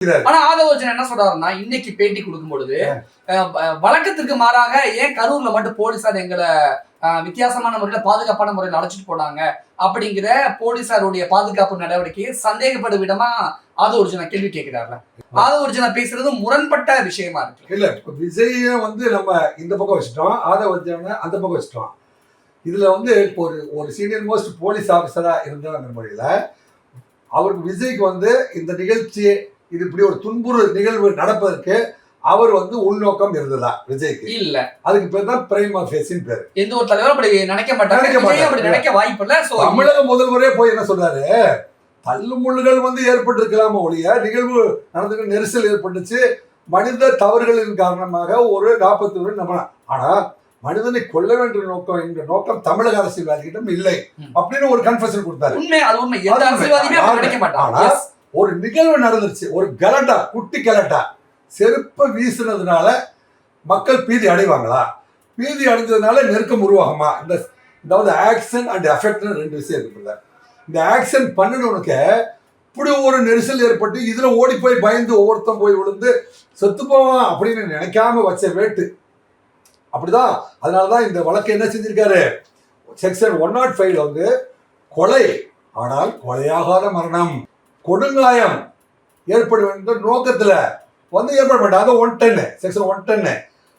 ஆனா ஆதவர்ஜன் என்ன சொல்றாருன்னா, இன்னைக்கு பேட்டி கொடுக்கும் பொழுது வழக்கத்திற்கு மாறாக ஏன் கரூர்ல மட்டும் போலீசார் எங்களை வித்தியாசமான முறையில பாதுகாப்பான முறையில் அழைச்சிட்டு போனாங்க அப்படிங்கிற போலீசாருடைய பாதுகாப்பு நடவடிக்கையை சந்தேகப்படும் விதமா ஆதவர்ஜனா கேள்வி கேட்கிறாருல. ஆதவர்ஜனா பேசுறது முரண்பட்ட விஷயமா இருக்கு. இல்ல விஜய நம்ம இந்த பக்கம் வச்சுட்டோம், ஆதவர்ஜன அந்த பக்கம் வச்சுட்டோம். இதுல இப்போ ஒரு சீனியர் மோஸ்ட் போலீஸ் ஆபீசரா இருந்தவங்க முறையில அவருக்கு விஜய்க்கு இந்த நிகழ்ச்சி இது இப்படி ஒரு துன்புறு நிகழ்வு நடப்பதற்கு அவர் உள்நோக்கம் இருந்ததா விஜய்க்கு இல்ல. அதுக்கு பேர் தான் பிரைம் ஃபேஸின் பேர். எந்த ஒரு தலைவரும் அப்படி நினைக்க மாட்டாங்க, நினைக்க வாய்ப்பு இல்ல. தமிழக முதல்வரே போய் என்ன சொல்றாரு, தள்ளுமுள்ளுகள் ஏற்பட்டிருக்கலாமோ ஒழிய நிகழ்வு நடந்துட்டு நெரிசல் ஏற்பட்டுச்சு, மனித தவறுகளின் காரணமாக ஒரு 41 நம்ம. ஆனா மனிதனை கொல்ல வேண்டிய நோக்கம் என்ற நோக்கம் தமிழக அரசியல்வாதிகிட்டம் இல்லை அப்படின்னு ஒரு கன்ஃபெஷன் கொடுத்தாரு. ஒரு நிகழ்வு நடந்துருச்சு, ஒரு கலட்டா, குட்டி கலட்டா, செருப்பை வீசினதுனால மக்கள் பீதி அடைவாங்களா, பீதி அடைஞ்சதுனால நெருக்கம் உருவாகுமா? இந்த ஆக்ஷன் அண்ட் எஃபெக்ட்னு 2 விஷயம் இருக்குல்ல. இந்த ஆக்ஷன் பண்ணணுனுக்கு இப்படி ஒரு நெரிசல் ஏற்பட்டு இதுல ஓடி போய் பயந்து ஒவ்வொருத்தம் போய் விழுந்து செத்து போவான் அப்படின்னு நினைக்காம வச்ச வேட்டு அப்படிதான். அதனாலதான் இந்த வழக்கு என்ன செஞ்சிருக்காரு, செக்ஷன் 105 கொலை, ஆனால் கொலையாகாத மரணம், கொடுங்காயம் ஏற்பட வேண்டிய நோக்கத்துல ஏற்பட மாட்டாங்க. 110 செக்ஷன் 110.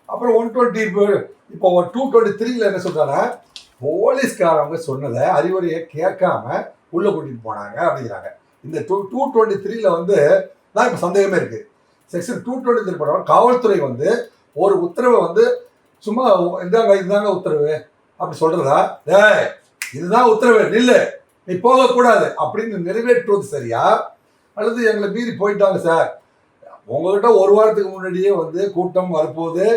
அப்புறம் 120 இப்போ 223 என்ன சொல்றாங்க, போலீஸ்காரவங்க சொன்னதை அறிவுரையை கேட்காம உள்ள கூட்டிட்டு போனாங்க அப்படிங்கிறாங்க. இந்த 223 தான் இப்போ சந்தேகமே இருக்கு. செக்ஷன் 223 படம் காவல்துறை ஒரு உத்தரவை சும்மா இதுதாங்க உத்தரவு அப்படி சொல்றதா, இதுதான் உத்தரவு, நில்லு, நீ போகக்கூடாது அப்படின்னு நிறைவேற்றுவது சரியா, அல்லது எங்களை மீறி போயிட்டாங்க சார், உங்ககிட்ட ஒரு வாரத்துக்கு முன்னாடியே கூட்டம் வரப்போகுது,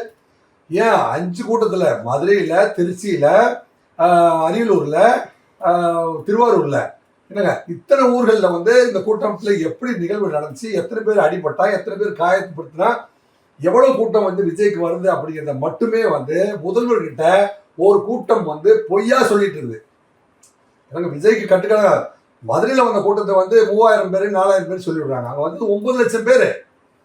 ஏன் 5 கூட்டத்தில் மதுரையில், திருச்சியில், அரியலூரில், திருவாரூரில், என்னங்க இத்தனை ஊர்களில் இந்த கூட்டத்தில் எப்படி நிகழ்வு நடந்துச்சு, எத்தனை பேர் அடிபட்டா, எத்தனை பேர் காயப்படுத்தினா, எவ்வளவு கூட்டம் விஜய்க்கு வருது அப்படிங்கிறத மட்டுமே முதல்வர்கிட்ட ஒரு கூட்டம் பொய்யா சொல்லிட்டு இருக்குது. எனக்கு விஜய்க்கு கட்டுக்கணும், மதுரையில் வந்த கூட்டத்தை 3000 பேர் 4000 பேர் சொல்லிவிடுறாங்க, அங்கே 9 லட்சம் பேர்